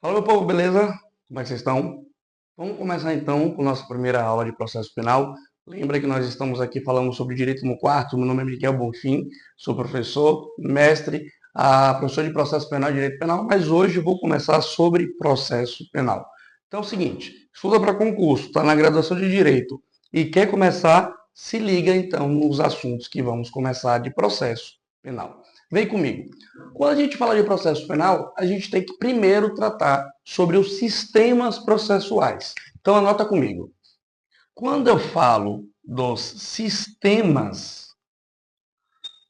Fala, meu povo, beleza? Como é que vocês estão? Vamos começar então com nossa primeira aula de processo penal. Lembra que nós estamos aqui falando sobre direito no quarto. Meu nome é Miguel Bonfim, sou professor, mestre, professor de processo penal e direito penal, mas hoje eu vou começar sobre processo penal. Então é o seguinte, estuda para concurso, está na graduação de direito e quer começar, se liga então nos assuntos que vamos começar de processo penal. Vem comigo. Quando a gente fala de processo penal, a gente tem que primeiro tratar sobre os sistemas processuais. Então anota comigo. Quando eu falo dos sistemas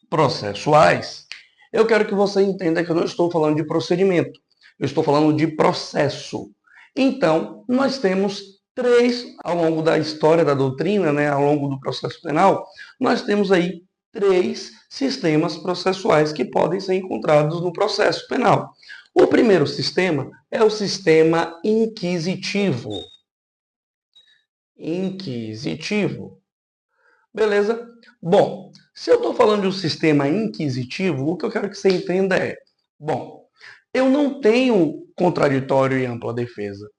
processuais, eu quero que você entenda que eu não estou falando de procedimento, eu estou falando de processo. Então, nós temos três, ao longo da história da doutrina, ao longo do processo penal, nós temos aí três sistemas processuais que podem ser encontrados no processo penal. O primeiro sistema é o sistema inquisitivo. Inquisitivo. Beleza? Bom, se eu estou falando de um sistema inquisitivo, o que eu quero que você entenda é, bom, eu não tenho contraditório e ampla defesa.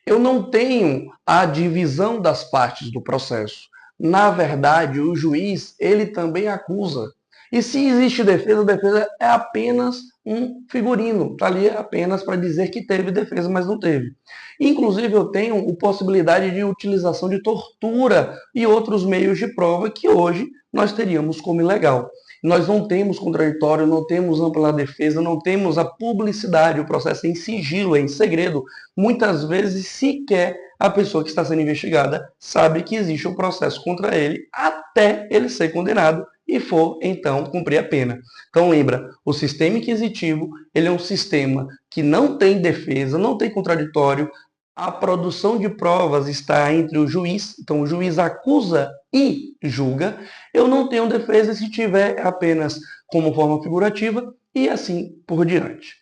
Eu não tenho a divisão das partes do processo. Na verdade, o juiz, ele também acusa. E se existe defesa, a defesa é apenas um figurino. Está ali apenas para dizer que teve defesa, mas não teve. Inclusive, eu tenho a possibilidade de utilização de tortura e outros meios de prova que hoje nós teríamos como ilegal. Nós não temos contraditório, não temos ampla defesa, não temos a publicidade, o processo é em sigilo, é em segredo. Muitas vezes, sequer a pessoa que está sendo investigada sabe que existe um processo contra ele até ele ser condenado e for, então, cumprir a pena. Então, lembra, o sistema inquisitivo, ele é um sistema que não tem defesa, não tem contraditório, a produção de provas está entre o juiz, então o juiz acusa e julga. Eu não tenho defesa se tiver apenas como forma figurativa e assim por diante.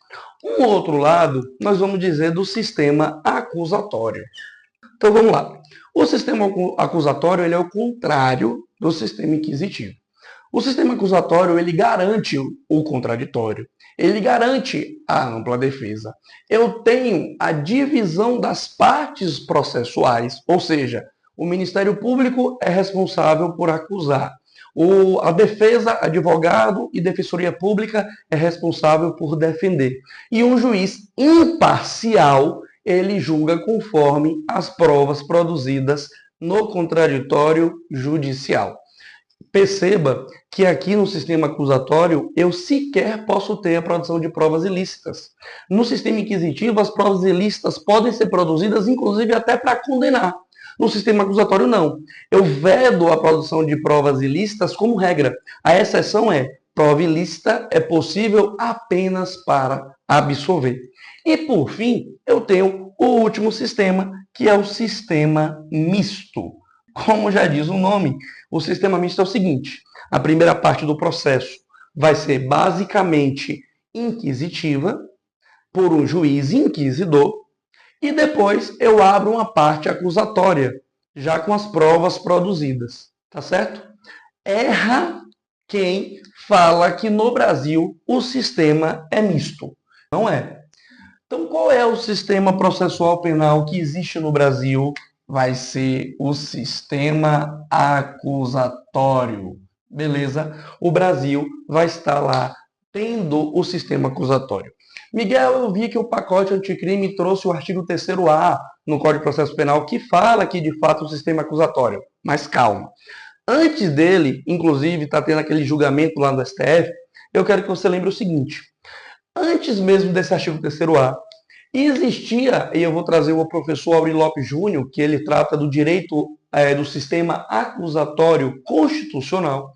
Um outro lado, nós vamos dizer do sistema acusatório. Então vamos lá. O sistema acusatório ele é o contrário do sistema inquisitivo. O sistema acusatório ele garante o contraditório, ele garante a ampla defesa. Eu tenho a divisão das partes processuais, ou seja, o Ministério Público é responsável por acusar. A defesa, advogado e defensoria pública é responsável por defender. E um juiz imparcial, ele julga conforme as provas produzidas no contraditório judicial. Perceba que aqui no sistema acusatório eu sequer posso ter a produção de provas ilícitas. No sistema inquisitivo, as provas ilícitas podem ser produzidas, inclusive até para condenar. No sistema acusatório, não. Eu vedo a produção de provas ilícitas como regra. A exceção é, prova ilícita é possível apenas para absolver. E, por fim, eu tenho o último sistema, que é o sistema misto. Como já diz o nome, o sistema misto é o seguinte: a primeira parte do processo vai ser basicamente inquisitiva, por um juiz inquisidor, e depois eu abro uma parte acusatória, já com as provas produzidas. Tá certo? Erra quem fala que no Brasil o sistema é misto. Não é. Então, qual é o sistema processual penal que existe no Brasil? Vai ser o sistema acusatório. Beleza? O Brasil vai estar lá tendo o sistema acusatório. Miguel, eu vi que o pacote anticrime trouxe o artigo 3º-A no Código de Processo Penal, que fala que, de fato, o sistema acusatório. Mas calma. Antes dele, inclusive, está tendo aquele julgamento lá no STF, eu quero que você lembre o seguinte. Antes mesmo desse artigo 3º-A, existia, e eu vou trazer o professor Auri Lopes Júnior, que ele trata do direito do sistema acusatório constitucional,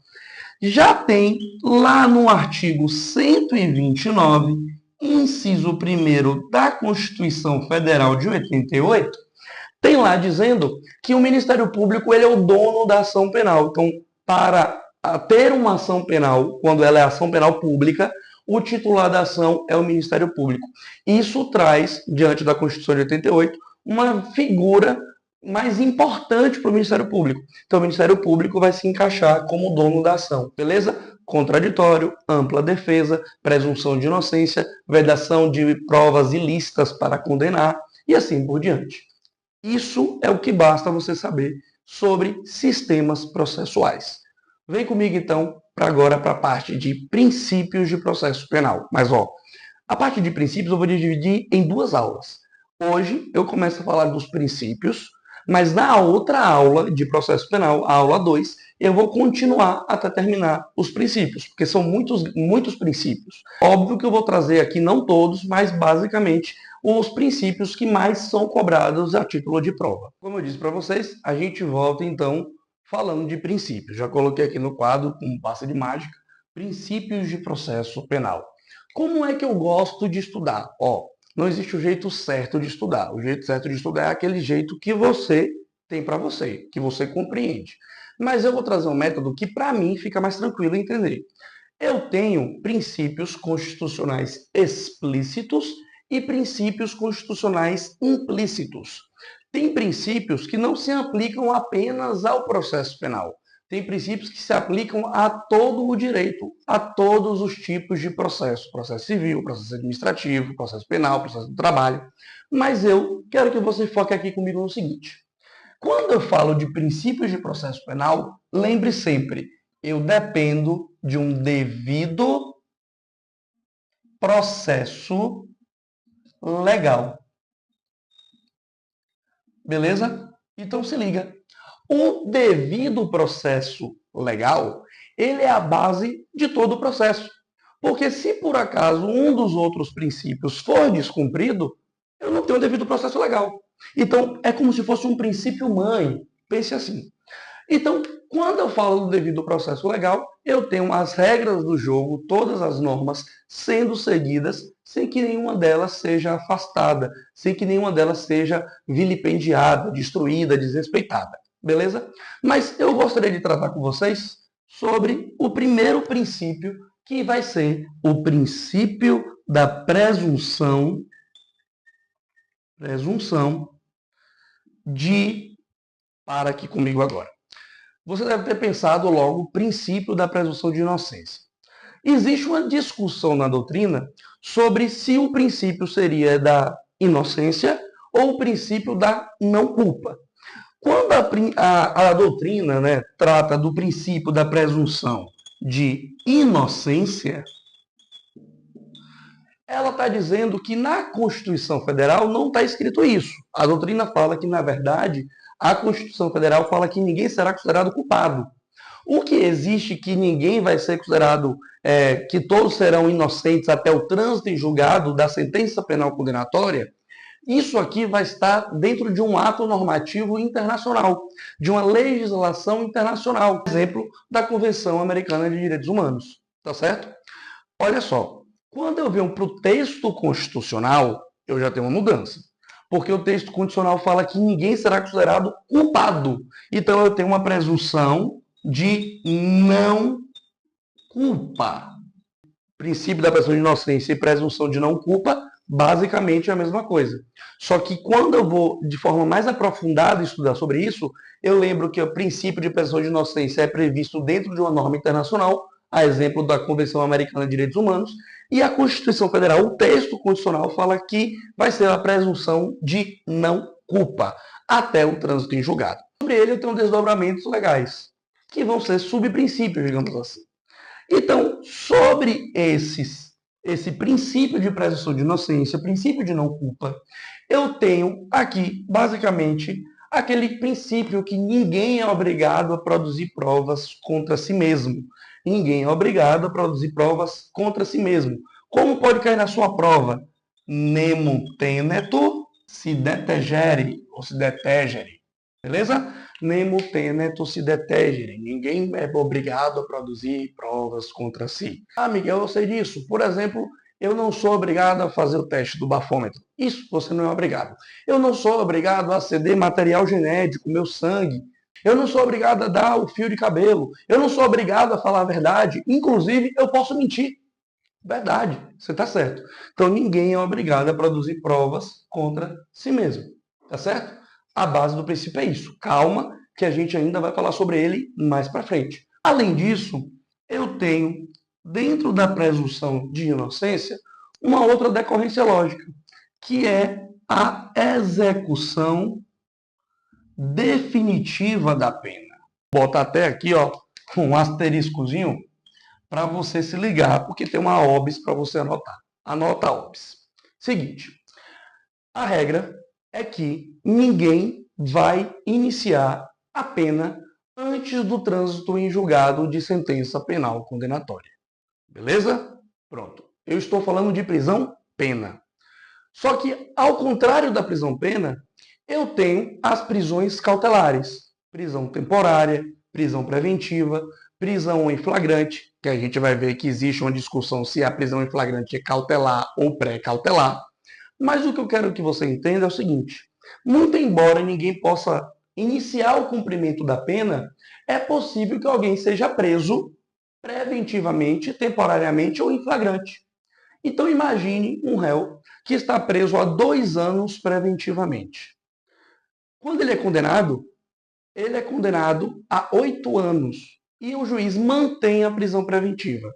já tem lá no artigo 129, inciso 1º da Constituição Federal de 88, tem lá dizendo que o Ministério Público ele é o dono da ação penal. Então, para ter uma ação penal, quando ela é ação penal pública, o titular da ação é o Ministério Público. Isso traz, diante da Constituição de 88, uma figura mais importante para o Ministério Público. Então, o Ministério Público vai se encaixar como dono da ação, beleza? Contraditório, ampla defesa, presunção de inocência, vedação de provas ilícitas para condenar e assim por diante. Isso é o que basta você saber sobre sistemas processuais. Vem comigo então agora para a parte de princípios de processo penal. Mas a parte de princípios eu vou dividir em duas aulas. Hoje eu começo a falar dos princípios, mas na outra aula de processo penal, a aula 2, eu vou continuar até terminar os princípios, porque são muitos princípios. Óbvio que eu vou trazer aqui não todos, mas basicamente os princípios que mais são cobrados a título de prova. Como eu disse para vocês, a gente volta então falando de princípios. Já coloquei aqui no quadro, com um passe de mágica, princípios de processo penal. Como é que eu gosto de estudar? Não existe o jeito certo de estudar. O jeito certo de estudar é aquele jeito que você tem para você, que você compreende. Mas eu vou trazer um método que para mim fica mais tranquilo entender. Eu tenho princípios constitucionais explícitos e princípios constitucionais implícitos. Tem princípios que não se aplicam apenas ao processo penal. Tem princípios que se aplicam a todo o direito, a todos os tipos de processo. Processo civil, processo administrativo, processo penal, processo do trabalho. Mas eu quero que você foque aqui comigo no seguinte. Quando eu falo de princípios de processo penal, lembre sempre, eu dependo de um devido processo legal. Beleza? Então se liga. O devido processo legal, ele é a base de todo o processo. Porque se por acaso um dos outros princípios for descumprido, eu não tenho o devido processo legal. Então, é como se fosse um princípio mãe. Pense assim. Então, quando eu falo do devido processo legal, eu tenho as regras do jogo, todas as normas sendo seguidas, sem que nenhuma delas seja afastada, sem que nenhuma delas seja vilipendiada, destruída, desrespeitada. Beleza? Mas eu gostaria de tratar com vocês sobre o primeiro princípio, que vai ser o princípio da presunção de... Para aqui comigo agora. Você deve ter pensado logo o princípio da presunção de inocência. Existe uma discussão na doutrina sobre se o princípio seria da inocência ou o princípio da não culpa. Quando a doutrina trata do princípio da presunção de inocência, ela está dizendo que na Constituição Federal não está escrito isso. A doutrina fala que, na verdade, a Constituição Federal fala que ninguém será considerado culpado. O que existe que ninguém vai ser considerado, que todos serão inocentes até o trânsito em julgado da sentença penal condenatória, isso aqui vai estar dentro de um ato normativo internacional, de uma legislação internacional, por exemplo, da Convenção Americana de Direitos Humanos. Tá certo? Olha só, quando eu venho para o texto constitucional, eu já tenho uma mudança. Porque o texto constitucional fala que ninguém será considerado culpado. Então eu tenho uma presunção de não culpa. Princípio da presunção de inocência e presunção de não culpa, basicamente é a mesma coisa. Só que quando eu vou de forma mais aprofundada estudar sobre isso, eu lembro que o princípio de presunção de inocência é previsto dentro de uma norma internacional, a exemplo da Convenção Americana de Direitos Humanos, e a Constituição Federal, o texto constitucional, fala que vai ser a presunção de não culpa, até o trânsito em julgado. Sobre ele eu tenho desdobramentos legais, que vão ser subprincípios, digamos assim. Então, sobre esse princípio de presunção de inocência, princípio de não culpa, eu tenho aqui, basicamente, aquele princípio que ninguém é obrigado a produzir provas contra si mesmo. Ninguém é obrigado a produzir provas contra si mesmo. Como pode cair na sua prova? Nemo tenetur si detegere, ou se detegere. Beleza? Nemo tenetur si detegere. Ninguém é obrigado a produzir provas contra si. Ah, Miguel, eu sei disso. Por exemplo, eu não sou obrigado a fazer o teste do bafômetro. Isso você não é obrigado. Eu não sou obrigado a ceder material genético, meu sangue. Eu não sou obrigado a dar o fio de cabelo. Eu não sou obrigado a falar a verdade. Inclusive, eu posso mentir. Verdade, você está certo. Então, ninguém é obrigado a produzir provas contra si mesmo. Tá certo? A base do princípio é isso. Calma, que a gente ainda vai falar sobre ele mais para frente. Além disso, eu tenho, dentro da presunção de inocência, uma outra decorrência lógica, que é a execução definitiva da pena. Vou botar até aqui, ó, um asteriscozinho para você se ligar, porque tem uma OBS para você anotar. Anota a OBS. Seguinte, a regra é que ninguém vai iniciar a pena antes do trânsito em julgado de sentença penal condenatória. Beleza? Pronto. Eu estou falando de prisão-pena. Só que, ao contrário da prisão-pena, eu tenho as prisões cautelares. Prisão temporária, prisão preventiva, prisão em flagrante, que a gente vai ver que existe uma discussão se a prisão em flagrante é cautelar ou pré-cautelar. Mas o que eu quero que você entenda é o seguinte: muito embora ninguém possa iniciar o cumprimento da pena, é possível que alguém seja preso preventivamente, temporariamente ou em flagrante. Então imagine um réu que está preso há 2 anos preventivamente. Quando ele é condenado a 8 anos e o juiz mantém a prisão preventiva.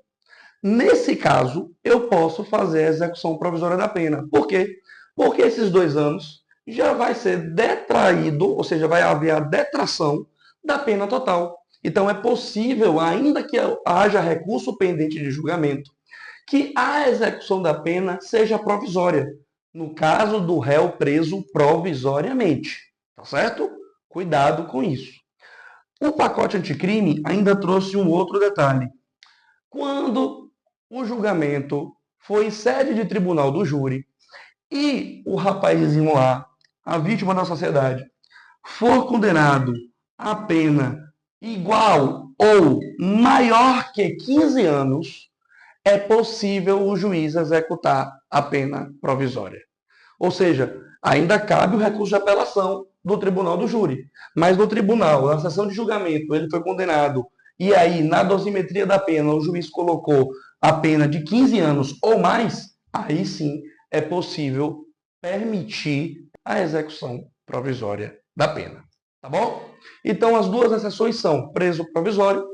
Nesse caso, eu posso fazer a execução provisória da pena. Por quê? Porque esses 2 anos já vai ser detraído, ou seja, vai haver a detração da pena total. Então é possível, ainda que haja recurso pendente de julgamento, que a execução da pena seja provisória, no caso do réu preso provisoriamente. Tá certo? Cuidado com isso. O pacote anticrime ainda trouxe um outro detalhe. Quando o julgamento foi em sede de tribunal do júri e o rapazinho lá, a vítima da sociedade, for condenado a pena igual ou maior que 15 anos, é possível o juiz executar a pena provisória. Ou seja, ainda cabe o recurso de apelação do tribunal do júri. Mas no tribunal, na sessão de julgamento, ele foi condenado e aí, na dosimetria da pena, o juiz colocou a pena de 15 anos ou mais, aí sim é possível permitir a execução provisória da pena. Tá bom? Então, as duas exceções são preso provisório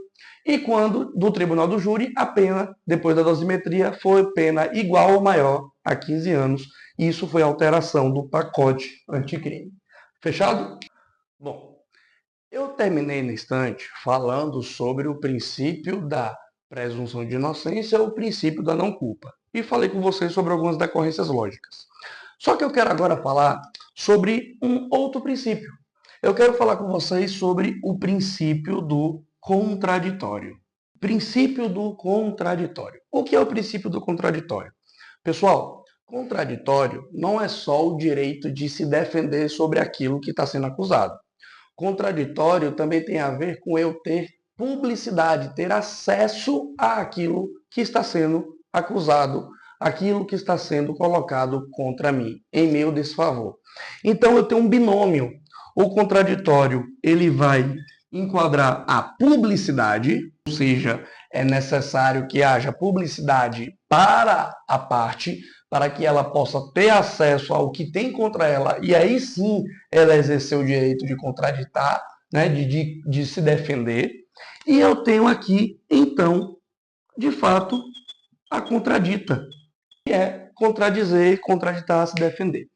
e quando, do tribunal do júri, a pena, depois da dosimetria, foi pena igual ou maior a 15 anos. Isso foi alteração do pacote anticrime. Fechado? Bom, eu terminei no instante falando sobre o princípio da presunção de inocência ou o princípio da não-culpa. E falei com vocês sobre algumas decorrências lógicas. Só que eu quero agora falar sobre um outro princípio. Eu quero falar com vocês sobre o princípio do contraditório. Princípio do contraditório. O que é o princípio do contraditório? Pessoal, contraditório não é só o direito de se defender sobre aquilo que está sendo acusado. Contraditório também tem a ver com eu ter publicidade, ter acesso àquilo que está sendo acusado, aquilo que está sendo colocado contra mim, em meu desfavor. Então eu tenho um binômio. O contraditório, ele vai enquadrar a publicidade, ou seja, é necessário que haja publicidade para a parte, para que ela possa ter acesso ao que tem contra ela, e aí sim ela exercer o direito de contraditar, né, de se defender. E eu tenho aqui, então, de fato, a contradita, que é contradizer, contraditar, se defender.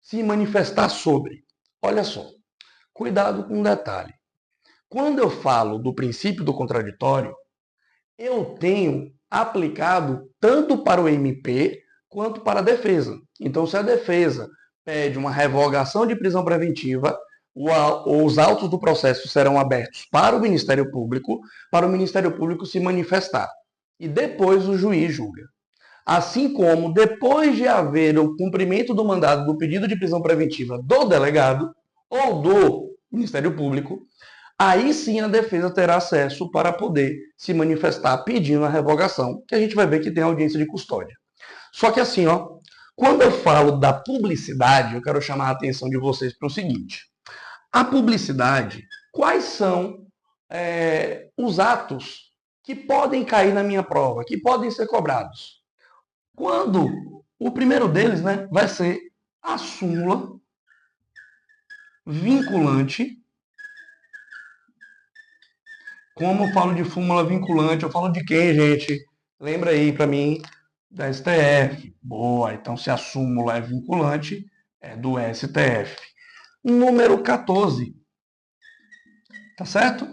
Se manifestar sobre. Olha só, cuidado com um detalhe. Quando eu falo do princípio do contraditório, eu tenho aplicado tanto para o MP quanto para a defesa. Então, se a defesa pede uma revogação de prisão preventiva, os autos do processo serão abertos para o Ministério Público se manifestar. E depois o juiz julga. Assim como, depois de haver o cumprimento do mandado do pedido de prisão preventiva do delegado ou do Ministério Público, aí sim a defesa terá acesso para poder se manifestar pedindo a revogação, que a gente vai ver que tem audiência de custódia. Só que assim, ó, quando eu falo da publicidade, eu quero chamar a atenção de vocês para o seguinte. A publicidade, quais são os atos que podem cair na minha prova, que podem ser cobrados? Quando o primeiro deles, né, vai ser a súmula vinculante. Como eu falo de súmula vinculante, eu falo de quem, gente? Lembra aí para mim da STF. Boa, então se a súmula é vinculante, é do STF. Número 14, tá certo?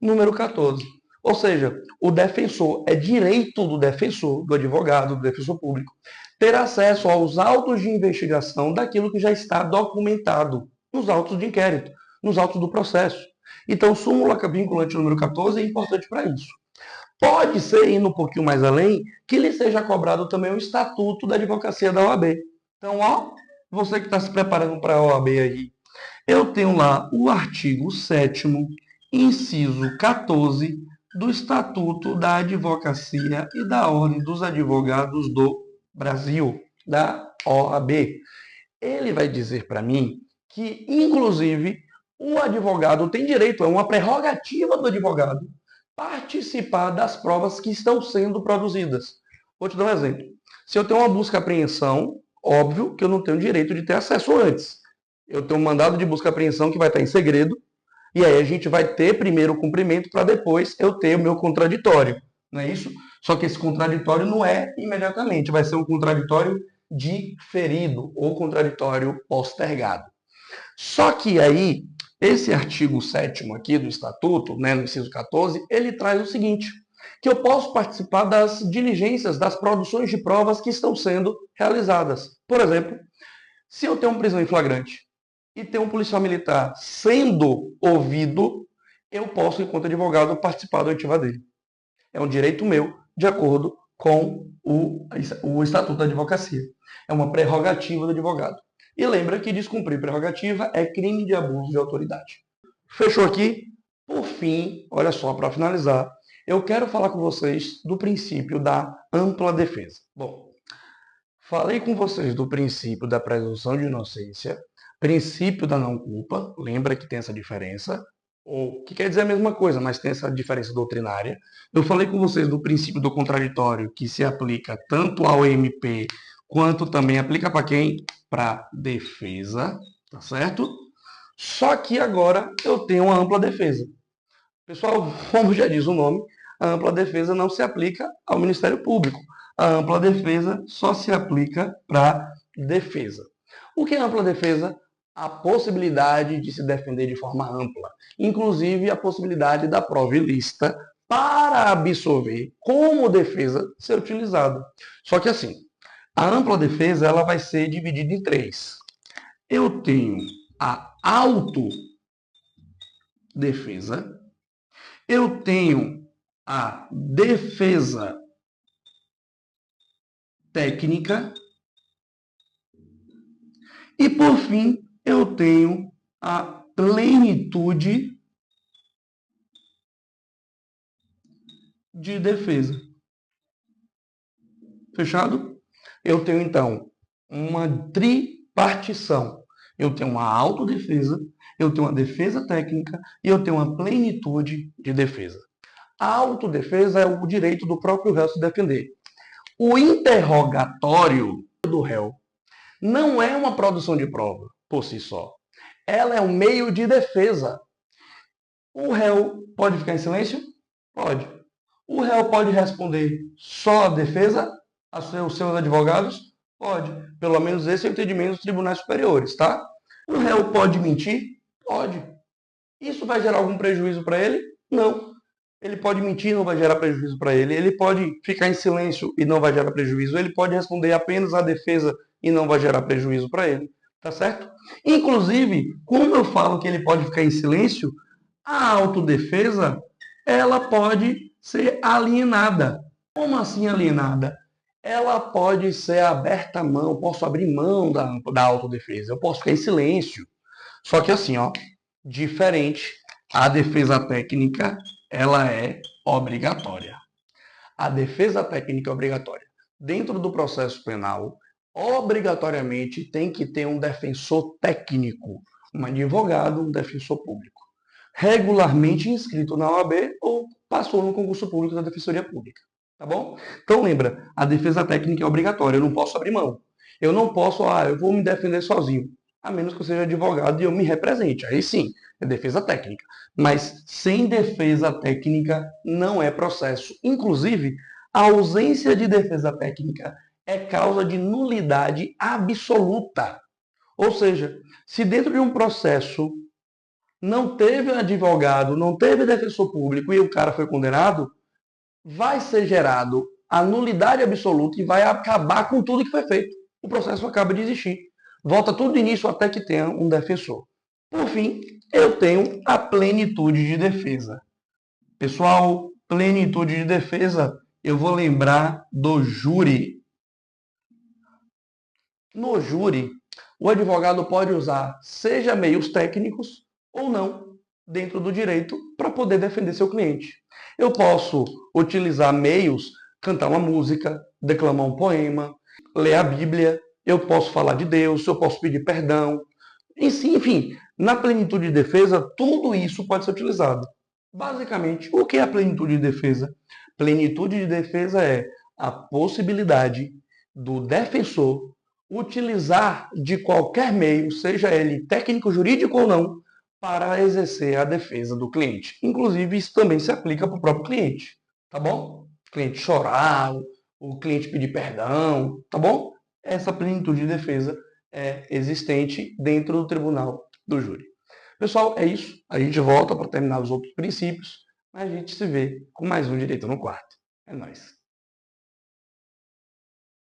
Número 14. Ou seja, o defensor, é direito do defensor, do advogado, do defensor público, ter acesso aos autos de investigação daquilo que já está documentado nos autos de inquérito, nos autos do processo. Então, súmula vinculante número 14 é importante para isso. Pode ser, indo um pouquinho mais além, que lhe seja cobrado também o estatuto da advocacia da OAB. Então, ó, você que está se preparando para a OAB aí, eu tenho lá o artigo 7º, inciso 14, do Estatuto da Advocacia e da Ordem dos Advogados do Brasil, da OAB. Ele vai dizer para mim que, inclusive, o advogado tem direito, é uma prerrogativa do advogado, participar das provas que estão sendo produzidas. Vou te dar um exemplo. Se eu tenho uma busca-apreensão, óbvio que eu não tenho direito de ter acesso antes. Eu tenho um mandado de busca-apreensão que vai estar em segredo, e aí a gente vai ter primeiro o cumprimento para depois eu ter o meu contraditório. Não é isso? Só que esse contraditório não é imediatamente, vai ser um contraditório diferido ou contraditório postergado. Só que aí, esse artigo 7º aqui do Estatuto, né, no inciso 14, ele traz o seguinte, que eu posso participar das diligências, das produções de provas que estão sendo realizadas. Por exemplo, se eu tenho uma prisão em flagrante e tem um policial militar sendo ouvido, eu posso, enquanto advogado, participar da oitiva dele. É um direito meu, de acordo com o Estatuto da Advocacia. É uma prerrogativa do advogado. E lembra que descumprir prerrogativa é crime de abuso de autoridade. Fechou aqui? Por fim, olha só, para finalizar, eu quero falar com vocês do princípio da ampla defesa. Bom, falei com vocês do princípio da presunção de inocência, princípio da não-culpa, lembra que tem essa diferença, ou que quer dizer a mesma coisa, mas tem essa diferença doutrinária. Eu falei com vocês do princípio do contraditório, que se aplica tanto ao MP, quanto também aplica para quem? Para defesa, tá certo? Só que agora eu tenho uma ampla defesa. Pessoal, como já diz o nome, a ampla defesa não se aplica ao Ministério Público. A ampla defesa só se aplica para defesa. O que é ampla defesa? A possibilidade de se defender de forma ampla, inclusive a possibilidade da prova ilícita para absolver como defesa ser utilizada. Só que assim, a ampla defesa ela vai ser dividida em três. Eu tenho a autodefesa, eu tenho a defesa técnica e, por fim, eu tenho a plenitude de defesa. Fechado? Eu tenho, então, uma tripartição. Eu tenho uma autodefesa, eu tenho uma defesa técnica e eu tenho uma plenitude de defesa. A autodefesa é o direito do próprio réu se defender. O interrogatório do réu não é uma produção de prova por si só. Ela é um meio de defesa. O réu pode ficar em silêncio? Pode. O réu pode responder só a defesa, os seus advogados? Pode. Pelo menos esse é o entendimento dos tribunais superiores, tá? O réu pode mentir? Pode. Isso vai gerar algum prejuízo para ele? Não. Ele pode mentir, não vai gerar prejuízo para ele. Ele pode ficar em silêncio e não vai gerar prejuízo. Ele pode responder apenas a defesa e não vai gerar prejuízo para ele. Tá certo? Inclusive, como eu falo que ele pode ficar em silêncio, a autodefesa, ela pode ser alienada. Como assim alienada? Ela pode ser aberta a mão, eu posso abrir mão da autodefesa, eu posso ficar em silêncio. Só que assim, ó, diferente, a defesa técnica, ela é obrigatória. A defesa técnica é obrigatória. Dentro do processo penal, obrigatoriamente tem que ter um defensor técnico, um advogado, um defensor público, regularmente inscrito na OAB ou passou no concurso público da Defensoria Pública. Tá bom? Então lembra, a defesa técnica é obrigatória, eu não posso abrir mão. Eu não posso, eu vou me defender sozinho. a menos que eu seja advogado e eu me represente. Aí sim, é defesa técnica. Mas sem defesa técnica não é processo. Inclusive, a ausência de defesa técnica é causa de nulidade absoluta. Ou seja, se dentro de um processo não teve advogado, não teve defensor público e o cara foi condenado, vai ser gerado a nulidade absoluta e vai acabar com tudo que foi feito. O processo acaba de existir. Volta tudo do início até que tenha um defensor. Por fim, eu tenho a plenitude de defesa. Pessoal, plenitude de defesa, eu vou lembrar do júri. No júri, o advogado pode usar seja meios técnicos ou não dentro do direito para poder defender seu cliente. Eu posso utilizar meios, cantar uma música, declamar um poema, ler a Bíblia, eu posso falar de Deus, eu posso pedir perdão. Enfim, na plenitude de defesa, tudo isso pode ser utilizado. Basicamente, o que é a plenitude de defesa? Plenitude de defesa é a possibilidade do defensor utilizar de qualquer meio, seja ele técnico, jurídico ou não, para exercer a defesa do cliente. Inclusive, isso também se aplica para o próprio cliente, tá bom? O cliente chorar, o cliente pedir perdão, tá bom? Essa plenitude de defesa é existente dentro do tribunal do júri. Pessoal, é isso. A gente volta para terminar os outros princípios, mas a gente se vê com mais um Direito no Quarto. É nóis.